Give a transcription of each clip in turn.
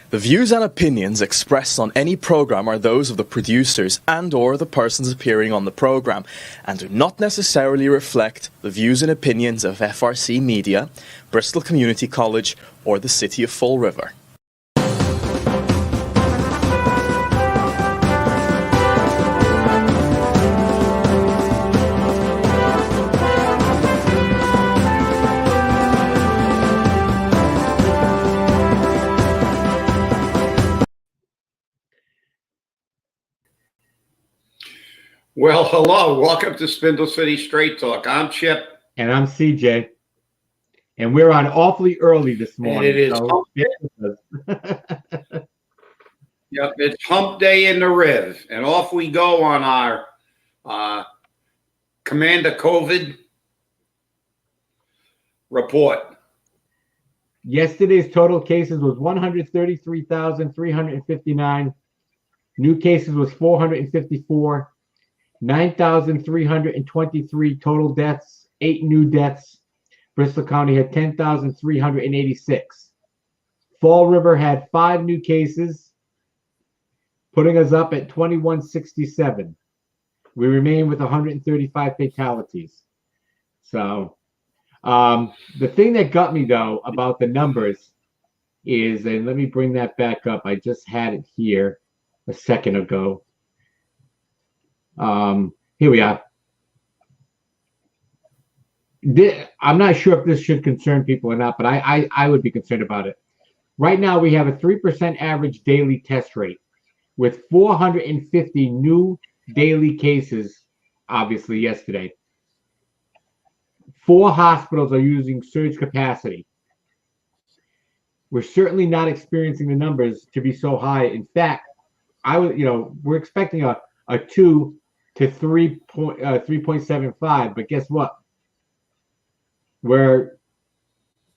The views and opinions expressed on any program are those of the producers and/or the persons appearing on the program, and do not necessarily reflect the views and opinions of FRC Media, Bristol Community College, or the City of Fall River. Well, hello. Welcome to Spindle City Straight Talk. I'm Chip. And I'm CJ. And we're on awfully early this morning. And it is Yep, it's hump day in the Riv. And off we go on our Commander COVID report. Yesterday's total cases was 133,359. New cases was 454. 9,323 total deaths, 8 new deaths. Bristol County had 10,386. Fall River had 5 new cases, putting us up at 2,167. We remain with 135 fatalities. So the thing that got me, though, about the numbers is, and let me bring that back up. I just had it here a second ago. Here we are. I'm not sure if this should concern people or not, but I would be concerned about it. Right now, we have a 3% average daily test rate with 450 new daily cases, obviously, yesterday. 4 hospitals are using surge capacity. We're certainly not experiencing the numbers to be so high. In fact, we're expecting a 2 to 3.75, but guess what? We're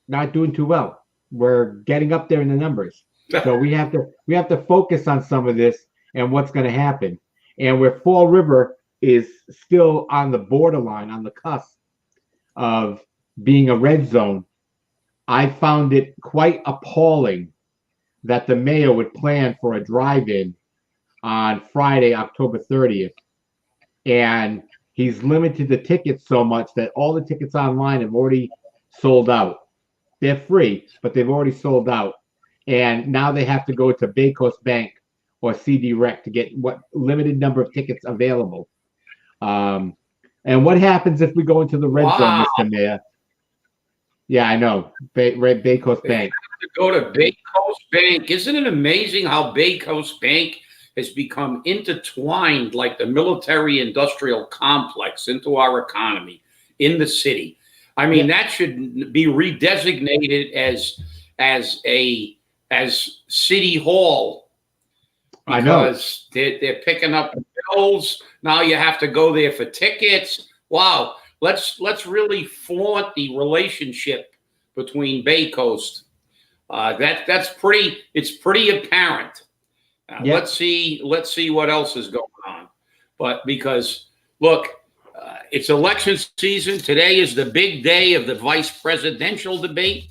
not doing too well. We're getting up there in the numbers, so we have to focus on some of this and what's going to happen. And where Fall River is still on the borderline, on the cusp of being a red zone, I found it quite appalling that the mayor would plan for a drive-in on Friday, October 30th. And he's limited the tickets so much that all the tickets online have already sold out. They're free, but they've already sold out. And now they have to go to BayCoast Bank or CD Rec to get what limited number of tickets available. And what happens if we go into the red zone, Mr. Mayor? Yeah, I know. BayCoast Bank. To go to BayCoast Bank. Isn't it amazing how BayCoast Bank has become intertwined like the military-industrial complex into our economy in the city? I mean, that should be redesignated as City Hall, because they're picking up bills. Now you have to go there for tickets. Wow, let's really flaunt the relationship between BayCoast. It's pretty apparent. Let's see what else is going on. But because, look, it's election season. Today is the big day of the vice presidential debate.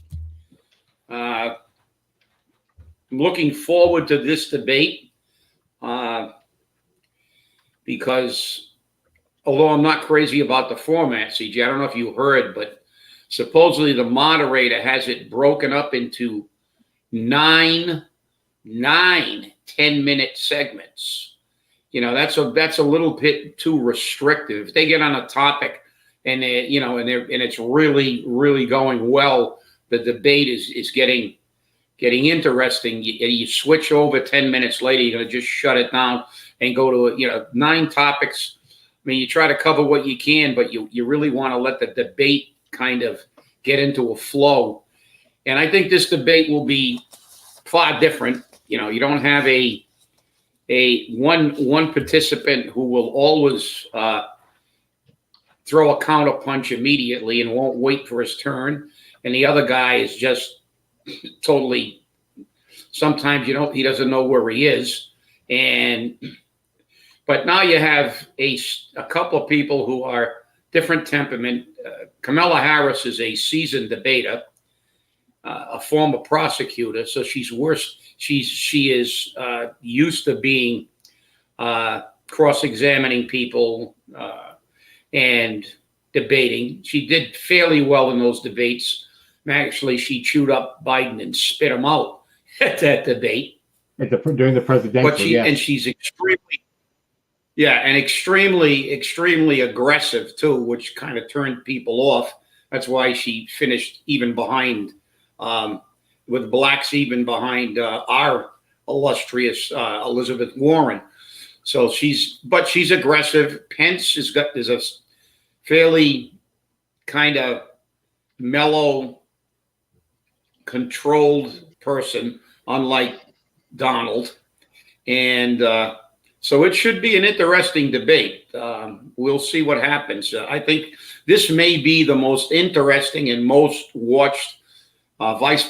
I'm looking forward to this debate because, although I'm not crazy about the format, CJ, I don't know if you heard, but supposedly the moderator has it broken up into 9 10-minute segments. That's a little bit too restrictive. If they get on a topic and it's really going well, the debate is getting interesting. You switch over 10 minutes later, you're going to just shut it down and go to 9 topics. I mean, you try to cover what you can, but you really want to let the debate kind of get into a flow. And I think this debate will be far different. You don't have a one participant who will always throw a counterpunch immediately and won't wait for his turn, and the other guy is just totally. Sometimes he doesn't know where he is, but now you have a couple of people who are different temperament. Kamala Harris is a seasoned debater. a former prosecutor, so she's worse. She is used to being cross-examining people and debating. She did fairly well in those debates. Actually, she chewed up Biden and spit him out at that debate. During the presidential, But yes. and she's extremely aggressive too, which kind of turned people off. That's why she finished even behind, with blacks even behind our illustrious Elizabeth Warren. So she's aggressive. Pence is a fairly kind of mellow, controlled person, unlike Donald. And so it should be an interesting debate. We'll see what happens. I think this may be the most interesting and most watched vice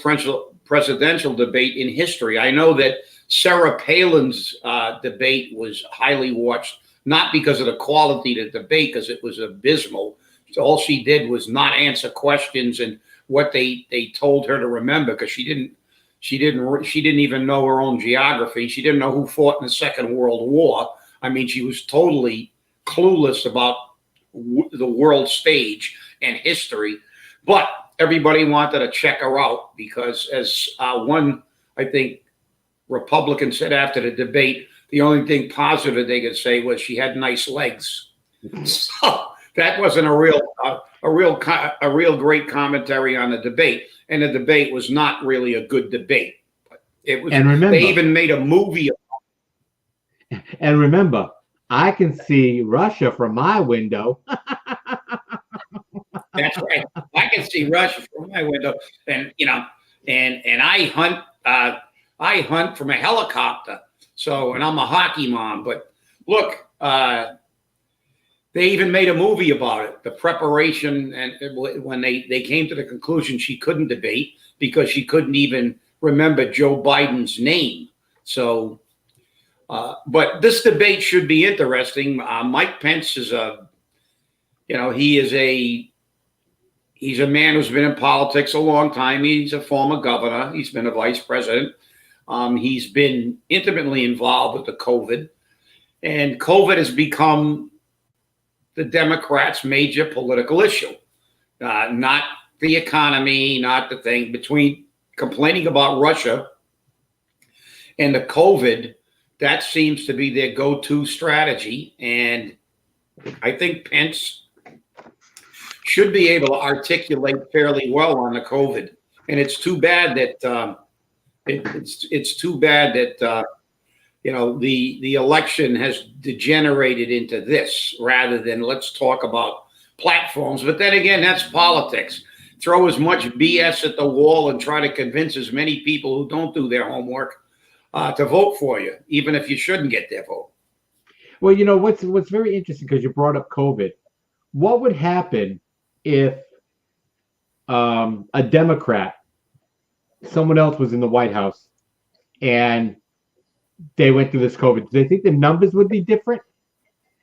presidential debate in history. I know that Sarah Palin's debate was highly watched, not because of the quality of the debate, because it was abysmal. So all she did was not answer questions and what they told her to remember, because she didn't even know her own geography. She didn't know who fought in the Second World War. I mean, she was totally clueless about the world stage and history. But everybody wanted to check her out because, as one, I think, Republican said after the debate, the only thing positive they could say was she had nice legs. So that wasn't a real great commentary on the debate. And the debate was not really a good debate. But it was. And remember, they even made a movie. And remember, I can see Russia from my window. That's right. I can see Russia from my window, and and I hunt from a helicopter. So, and I'm a hockey mom. But look, they even made a movie about it, the preparation, and when they came to the conclusion she couldn't debate because she couldn't even remember Joe Biden's name. So, but this debate should be interesting. Mike Pence is he's a man who's been in politics a long time. He's a former governor. He's been a vice president. He's been intimately involved with the COVID, and COVID has become the Democrats' major political issue, not the economy, not the thing. Between complaining about Russia and the COVID, that seems to be their go-to strategy. And I think Pence should be able to articulate fairly well on the COVID. And it's too bad that it's too bad that the election has degenerated into this rather than let's talk about platforms. But then again, that's politics. Throw as much BS at the wall and try to convince as many people who don't do their homework to vote for you, even if you shouldn't get their vote. Well, what's very interesting, because you brought up COVID. What would happen if a Democrat, someone else was in the White House, and they went through this COVID? Do they think the numbers would be different?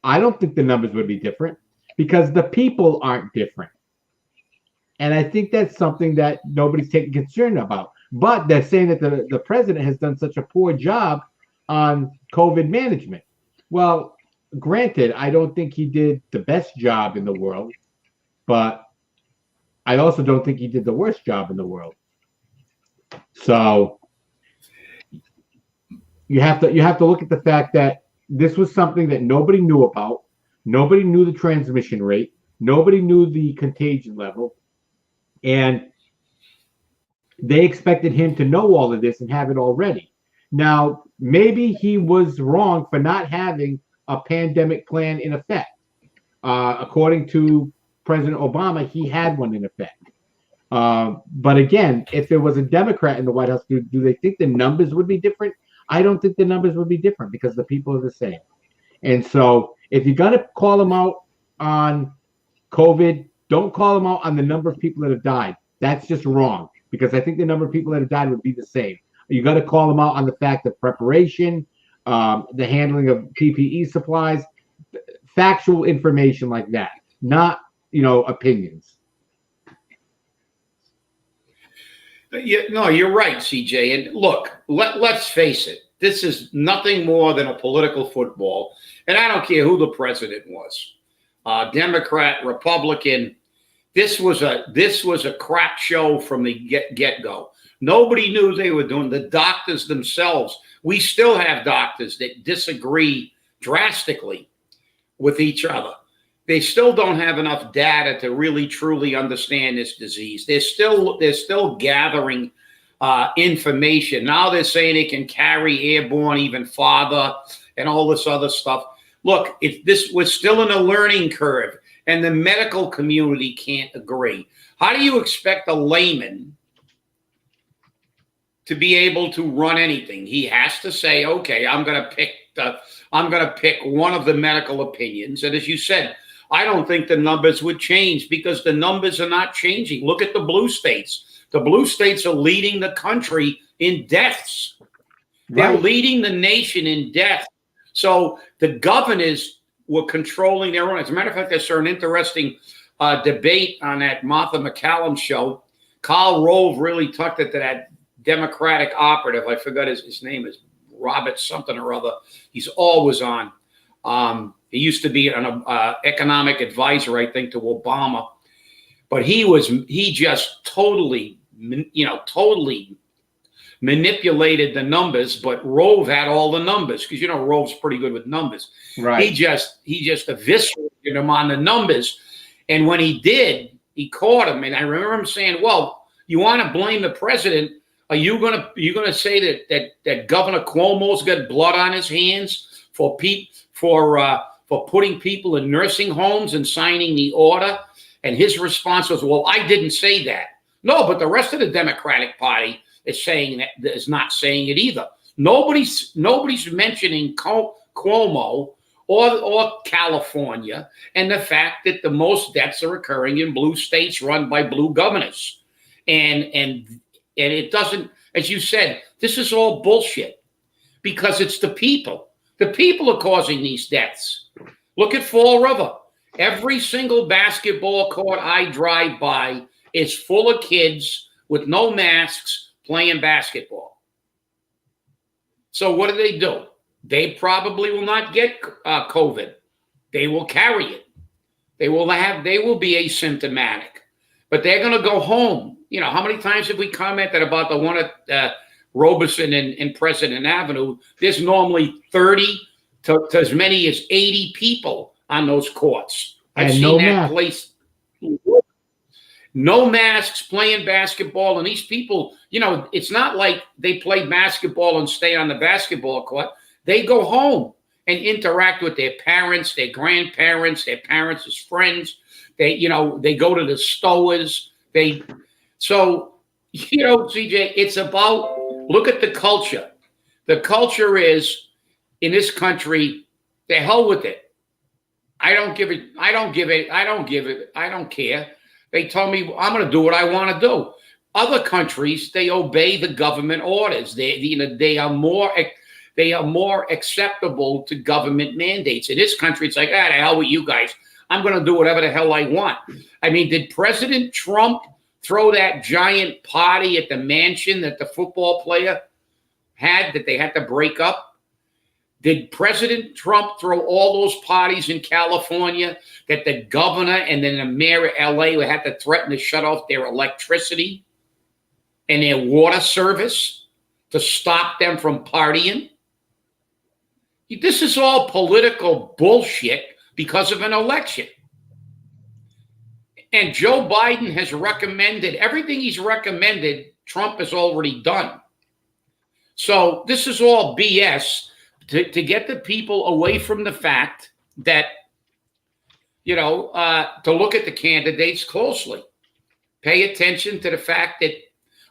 I don't think the numbers would be different because the people aren't different. And I think that's something that nobody's taking concern about. But they're saying that the president has done such a poor job on COVID management. Well, granted, I don't think he did the best job in the world, but I also don't think he did the worst job in the world. So you have to look at the fact that this was something that nobody knew about. Nobody knew the transmission rate. Nobody knew the contagion level. And they expected him to know all of this and have it already. Now, maybe he was wrong for not having a pandemic plan in effect. According to President Obama, he had one in effect. But again, if there was a Democrat in the White House, do they think the numbers would be different? I don't think the numbers would be different because the people are the same. And so if you're going to call them out on COVID, don't call them out on the number of people that have died. That's just wrong, because I think the number of people that have died would be the same. You got to call them out on the fact of preparation, the handling of PPE supplies, factual information like that, not opinions. No, you're right, CJ. And look, let's face it. This is nothing more than a political football. And I don't care who the president was, Democrat, Republican. This was a crap show from the get-go. Nobody knew they were doing. The doctors themselves. We still have doctors that disagree drastically with each other. They still don't have enough data to really truly understand this disease. They're still gathering information. Now they're saying it can carry airborne even farther and all this other stuff. Look, we're still in a learning curve, and the medical community can't agree. How do you expect a layman to be able to run anything? He has to say, okay, I'm going to pick one of the medical opinions. And as you said, I don't think the numbers would change because the numbers are not changing. Look at the blue states. The blue states are leading the country in deaths. They're leading the nation in deaths. So the governors were controlling their own. As a matter of fact, I saw an interesting debate on that Martha McCallum show. Karl Rove really tucked it to that Democratic operative. I forgot his name is Robert something or other. He's always on. He used to be an economic advisor, I think, to Obama. But he just totally manipulated the numbers. But Rove had all the numbers because, Rove's pretty good with numbers. Right. He just eviscerated him on the numbers. And when he did, he caught him. And I remember him saying, well, you want to blame the president. Are you gonna say that Governor Cuomo's got blood on his hands for putting people in nursing homes and signing the order? And his response was, well, I didn't say that. No, but the rest of the Democratic Party is not saying it either. Nobody's mentioning Cuomo or California and the fact that the most deaths are occurring in blue states run by blue governors. And it doesn't, as you said, this is all bullshit because it's the people. The people are causing these deaths. Look at Fall River. Every single basketball court I drive by is full of kids with no masks playing basketball. So what do? They probably will not get COVID. They will carry it. They will be asymptomatic, but they're going to go home. How many times have we commented about the one at Robeson and President Avenue? There's normally 30 to as many as 80 people on those courts. I've seen that place. No masks playing basketball. And these people, it's not like they play basketball and stay on the basketball court. They go home and interact with their parents, their grandparents, their parents' friends. They go to the stores. So, CJ, it's about, look at the culture. The culture is, in this country, the hell with it. I don't care. They tell me I'm going to do what I want to do. Other countries, they obey the government orders. They are more acceptable to government mandates. In this country, it's like, the hell with you guys. I'm going to do whatever the hell I want. I mean, did President Trump throw that giant party at the mansion that the football player had that they had to break up? Did President Trump throw all those parties in California that the governor and then the mayor of LA had to threaten to shut off their electricity and their water service to stop them from partying? This is all political bullshit because of an election. And Joe Biden has recommended everything he's recommended, Trump has already done. So this is all BS to get the people away from the fact that, to look at the candidates closely. Pay attention to the fact that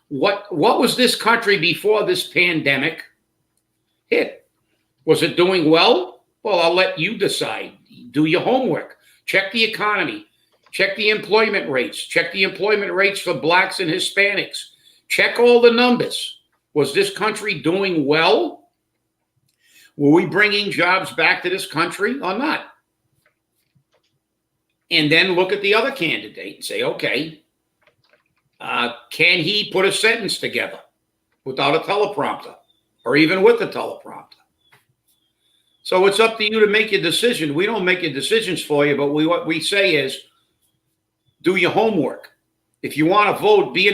what was this country before this pandemic hit? Was it doing well? Well, I'll let you decide. Do your homework. Check the economy. Check the employment rates. Check the employment rates for blacks and Hispanics. Check all the numbers. Was this country doing well? Were we bringing jobs back to this country or not? And then look at the other candidate and say, okay, Can he put a sentence together without a teleprompter or even with a teleprompter? So it's up to you to make your decision. We don't make your decisions for you, but what we say is do your homework. If you want to vote, be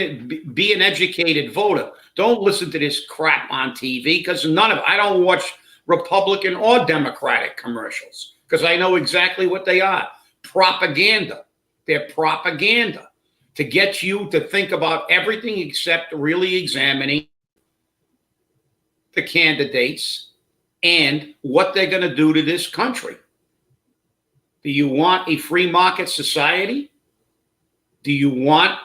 an educated voter. Don't listen to this crap on TV because I don't watch Republican or Democratic commercials because I know exactly what they are. Propaganda. They're propaganda to get you to think about everything except really examining the candidates and what they're going to do to this country. Do you want a free market society? Do you want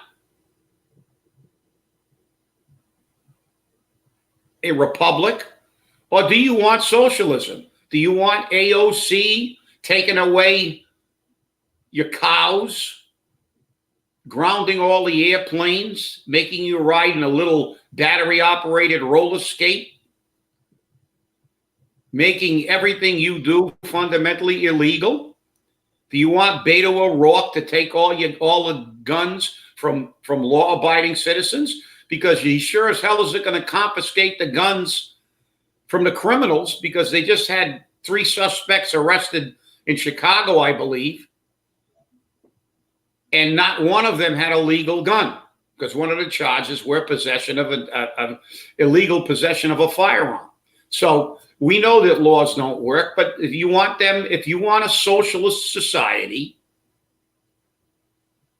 a republic? Or do you want socialism? Do you want AOC taking away your cows, grounding all the airplanes, making you ride in a little battery-operated roller skate, making everything you do fundamentally illegal? Do you want Beto O'Rourke to take all the guns from law-abiding citizens? Because he sure as hell isn't going to confiscate the guns from the criminals, because they just had 3 suspects arrested in Chicago, I believe, and not one of them had a legal gun, because one of the charges were possession of illegal possession of a firearm. So we know that laws don't work, but if you want a socialist society,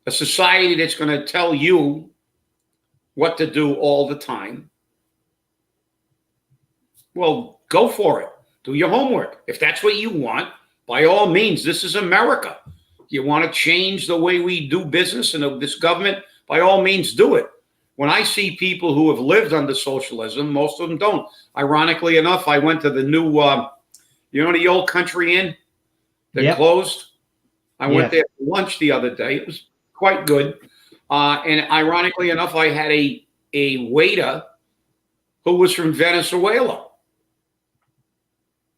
a society that's going to tell you what to do all the time, well, go for it. Do your homework. If that's what you want, by all means, this is America. You want to change the way we do business in this government, by all means, do it. When I see people who have lived under socialism, most of them don't. Ironically enough, I went to the new, the old Country Inn that closed. I went there for lunch the other day. It was quite good. And ironically enough, I had a waiter who was from Venezuela.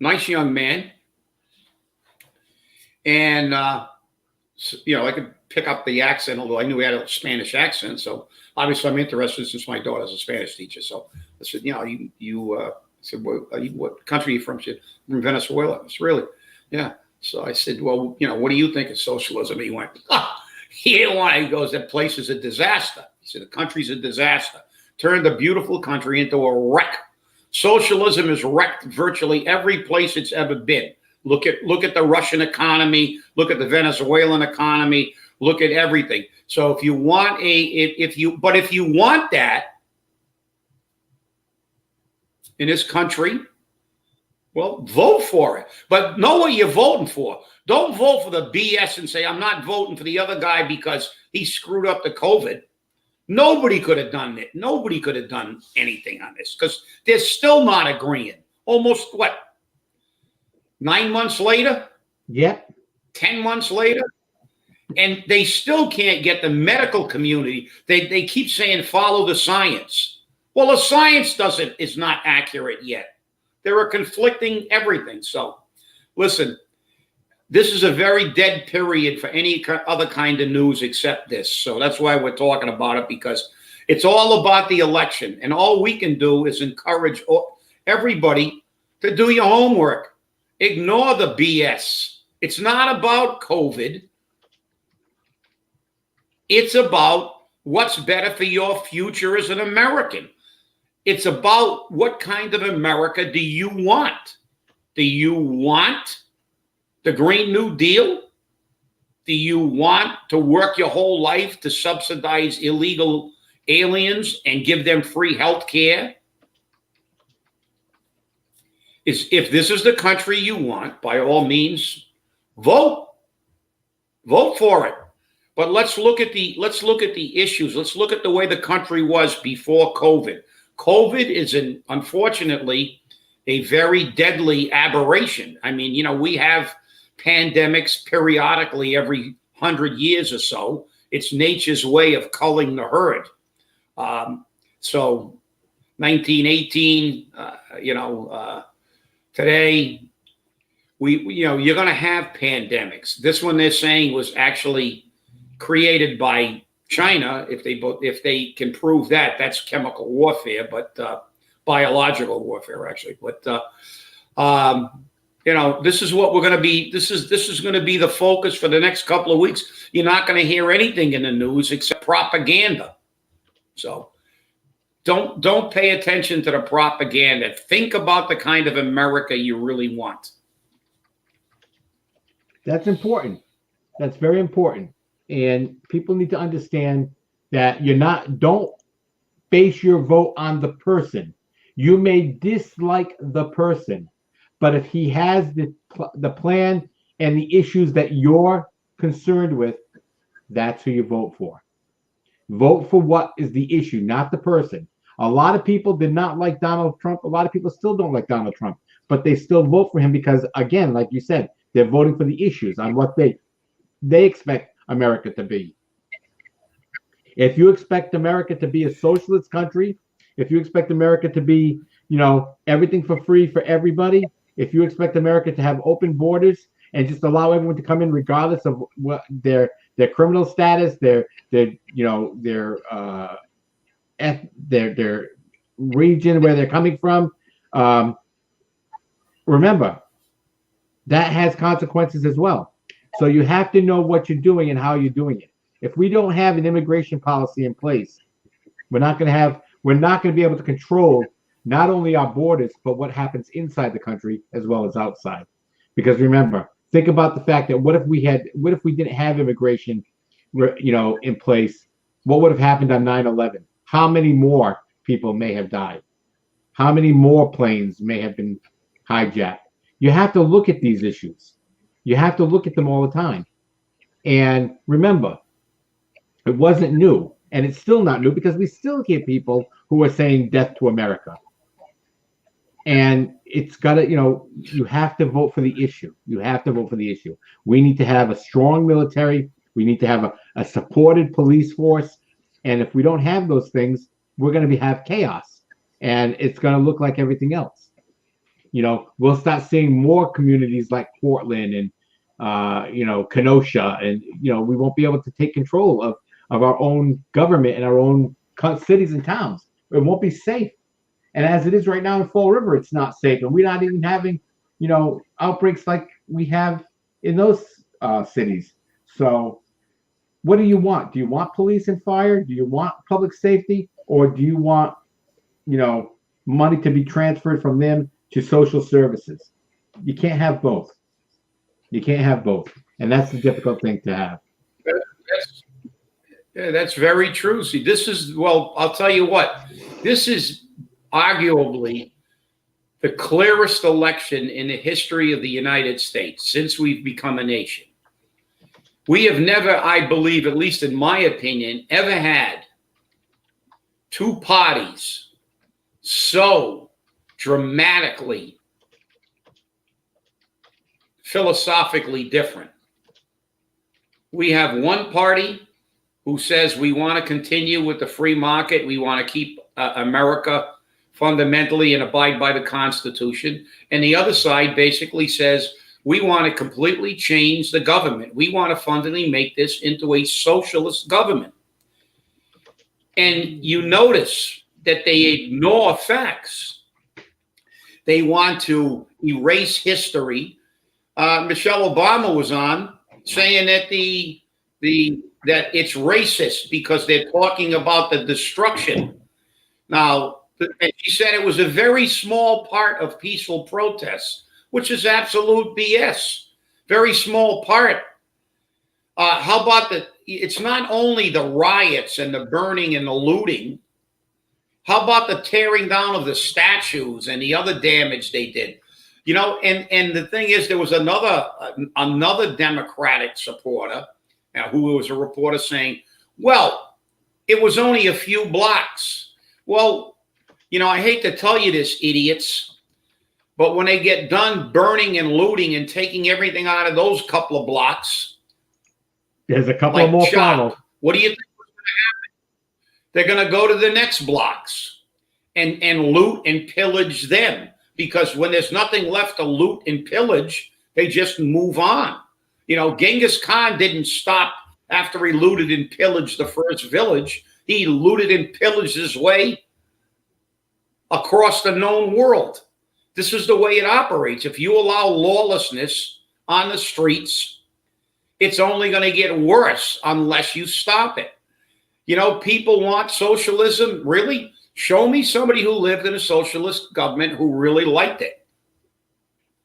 Nice young man. And, I could pick up the accent, although I knew he had a Spanish accent. So obviously I'm interested since my daughter's a Spanish teacher. So I said, I said, what country are you from? She said, from Venezuela. I said, really? Yeah. So I said, well, what do you think of socialism? He went, he didn't want it. He goes, that place is a disaster. He said, the country's a disaster. Turned a beautiful country into a wreck. Socialism has wrecked virtually every place it's ever been. Look at the Russian economy. Look at the Venezuelan economy. Look at everything. So if you want if you want that in this country, well, vote for it. But know what you're voting for. Don't vote for the BS and say, I'm not voting for the other guy because he screwed up the COVID. Nobody could have done it. Nobody could have done anything on this because they're still not agreeing. Almost 9 months later? Yep. 10 months later? And they still can't get the medical community. They keep saying follow the science. Well, the science is not accurate yet. There are conflicting everything. So listen, this is a very dead period for any other kind of news except this. So that's why we're talking about it, because it's all about the election. And all we can do is encourage everybody to do your homework. Ignore the BS. It's not about COVID. It's about what's better for your future as an American. It's about what kind of America do you want? Do you want the Green New Deal? Do you want to work your whole life to subsidize illegal aliens and give them free health care? If this is the country you want, by all means, vote. Vote for it. But let's look at the issues. Let's look at the way the country was before COVID. COVID is unfortunately a very deadly aberration. I mean, we have pandemics periodically every 100 years or so. It's nature's way of culling the herd. So 1918, today, you're going to have pandemics. This one they're saying was actually created by China, if they can prove that, that's chemical warfare, but biological warfare actually. But this is what we're going to be. This is going to be the focus for the next couple of weeks. You're not going to hear anything in the news except propaganda. So don't pay attention to the propaganda. Think about the kind of America you really want. That's important. That's very important. And people need to understand that don't base your vote on the person. You may dislike the person, but if he has the plan and the issues that you're concerned with, that's who you vote for. Vote for what is the issue, not the person. A lot of people did not like Donald Trump. A lot of people still don't like Donald Trump, but they still vote for him because, again, like you said, they're voting for the issues on what they expect America to be. If you expect America to be a socialist country, if you expect America to be, everything for free for everybody, if you expect America to have open borders and just allow everyone to come in regardless of what their criminal status, their region where they're coming from, remember that has consequences as well. So you have to know what you're doing and how you're doing it. If we don't have an immigration policy in place, we're not going to be able to control not only our borders, but what happens inside the country as well as outside. Because remember, think about the fact that what if we didn't have immigration, in place? What would have happened on 9/11? How many more people may have died? How many more planes may have been hijacked? You have to look at these issues. You have to look at them all the time. And remember, it wasn't new, and it's still not new because we still hear people who are saying death to America. And it's got to, you have to vote for the issue. You have to vote for the issue. We need to have a strong military. We need to have a supported police force. And if we don't have those things, we're going to have chaos. And it's going to look like everything else. We'll start seeing more communities like Portland and, Kenosha. And, we won't be able to take control of our own government and our own cities and towns. It won't be safe. And as it is right now in Fall River, it's not safe. And we're not even having, outbreaks like we have in those cities. So what do you want? Do you want police and fire? Do you want public safety? Or do you want, money to be transferred from them to social services? You can't have both. You can't have both. And that's the difficult thing to have. That's very true. See, I'll tell you what, this is arguably the clearest election in the history of the United States since we've become a nation. We have never, I believe, at least in my opinion, ever had two parties so dramatically, philosophically different. We have one party who says we want to continue with the free market. We want to keep America fundamentally and abide by the Constitution. And the other side basically says we want to completely change the government. We want to fundamentally make this into a socialist government. And you notice that they ignore facts. They want to erase history. Michelle Obama was on saying that that it's racist because they're talking about the destruction. Now, and she said it was a very small part of peaceful protests, which is absolute BS. Very small part. How about it's not only the riots and the burning and the looting. How about the tearing down of the statues and the other damage they did? And the thing is, there was another Democratic supporter who was a reporter saying, well, it was only a few blocks. Well, I hate to tell you this, idiots, but when they get done burning and looting and taking everything out of those couple of blocks, there's a couple more follow. What do you think was going to happen? They're going to go to the next blocks and loot and pillage them, because when there's nothing left to loot and pillage, they just move on. Genghis Khan didn't stop after he looted and pillaged the first village, he looted and pillaged his way across the known world. This is the way it operates. If you allow lawlessness on the streets, it's only going to get worse unless you stop it. You know, people want socialism. Really? Show me somebody who lived in a socialist government who really liked it.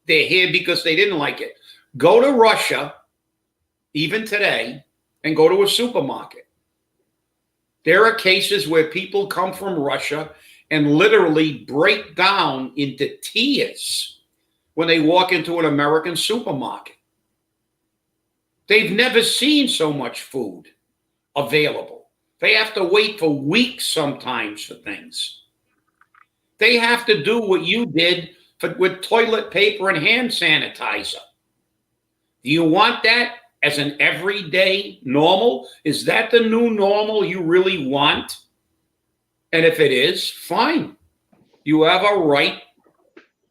They're here because they didn't like it. Go to Russia, even today, and go to a supermarket. There are cases where people come from Russia and literally break down into tears when they walk into an American supermarket. They've never seen so much food available. They have to wait for weeks sometimes for things. They have to do what you did with toilet paper and hand sanitizer. Do you want that as an everyday normal? Is that the new normal you really want? And if it is, fine. You have a right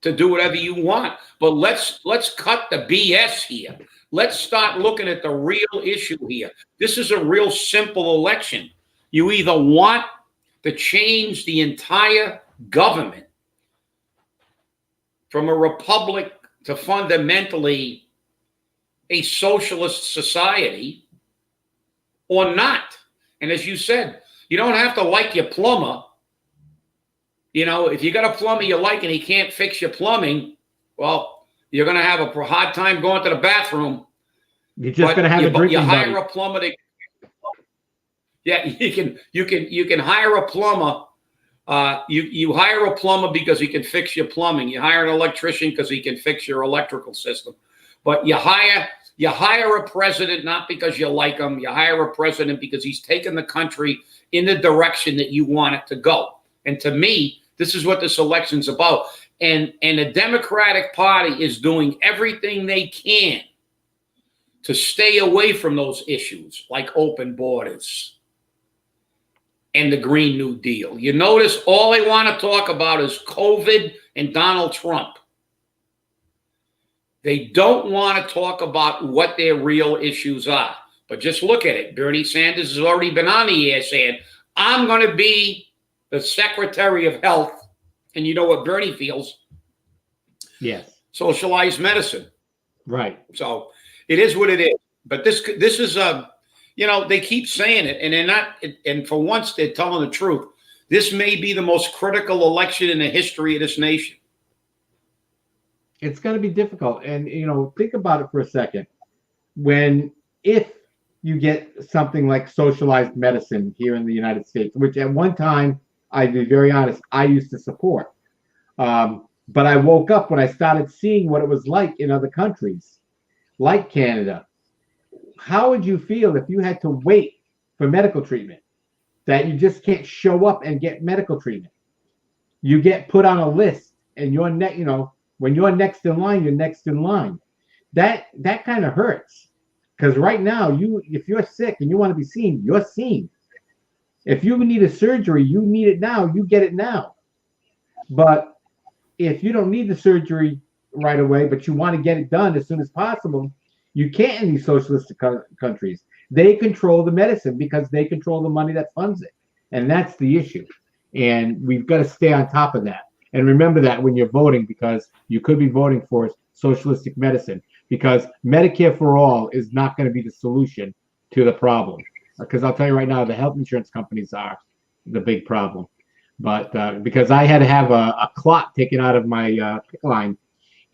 to do whatever you want. But let's cut the BS here. Let's start looking at the real issue here. This is a real simple election. You either want to change the entire government from a republic to fundamentally a socialist society, or not. And as you said, you don't have to like your plumber. You know, if you got a plumber you like and he can't fix your plumbing, well, you're going to have a hard time going to the bathroom. You're just going to have a drinking buddy. You hire buddy. a plumber to... Yeah, you can hire a plumber. You hire a plumber because he can fix your plumbing. You hire an electrician because he can fix your electrical system. But you hire a president not because you like him. You hire a president because he's taken the country in the direction that you want it to go. And to me, this is what this election's about. And the Democratic Party is doing everything they can to stay away from those issues like open borders and the Green New Deal. You notice all they want to talk about is COVID and Donald Trump. They don't want to talk about what their real issues are. But just look at it. Bernie Sanders has already been on the air saying, I'm going to be the Secretary of Health. And you know what Bernie feels? Yes. Socialized medicine. Right. So it is what it is. But this is you know, they keep saying it, and they're not, and for once they're telling the truth. This may be the most critical election in the history of this nation. It's going to be difficult. And, you know, think about it for a second. If you get something like socialized medicine here in the United States, which at one time, I'd be very honest, I used to support. But I woke up when I started seeing what it was like in other countries, like Canada. How would you feel if you had to wait for medical treatment, that you just can't show up and get medical treatment? You get put on a list, and you're you know, when you're next in line, you're next in line. That kind of hurts, because right now, if you're sick and you want to be seen, you're seen. If you need a surgery, you need it now. You get it now. But if you don't need the surgery right away, but you want to get it done as soon as possible, you can't in these socialist countries. They control the medicine because they control the money that funds it. And that's the issue. And we've got to stay on top of that. And remember that when you're voting, because you could be voting for socialistic medicine, because Medicare for all is not going to be the solution to the problem. Because I'll tell you right now, the health insurance companies are the big problem. But because I had to have a clot taken out of my PICC line,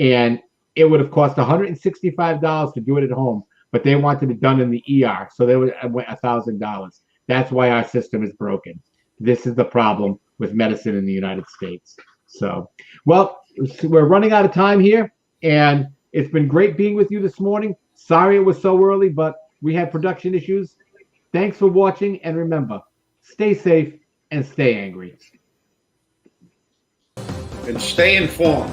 and it would have cost $165 to do it at home, but they wanted it done in the ER, so they went $1,000. That's why our system is broken. This is the problem with medicine in the United States. So, well, we're running out of time here, and it's been great being with you this morning. Sorry it was so early, but we had production issues. Thanks for watching, and remember, stay safe and stay angry. And stay informed.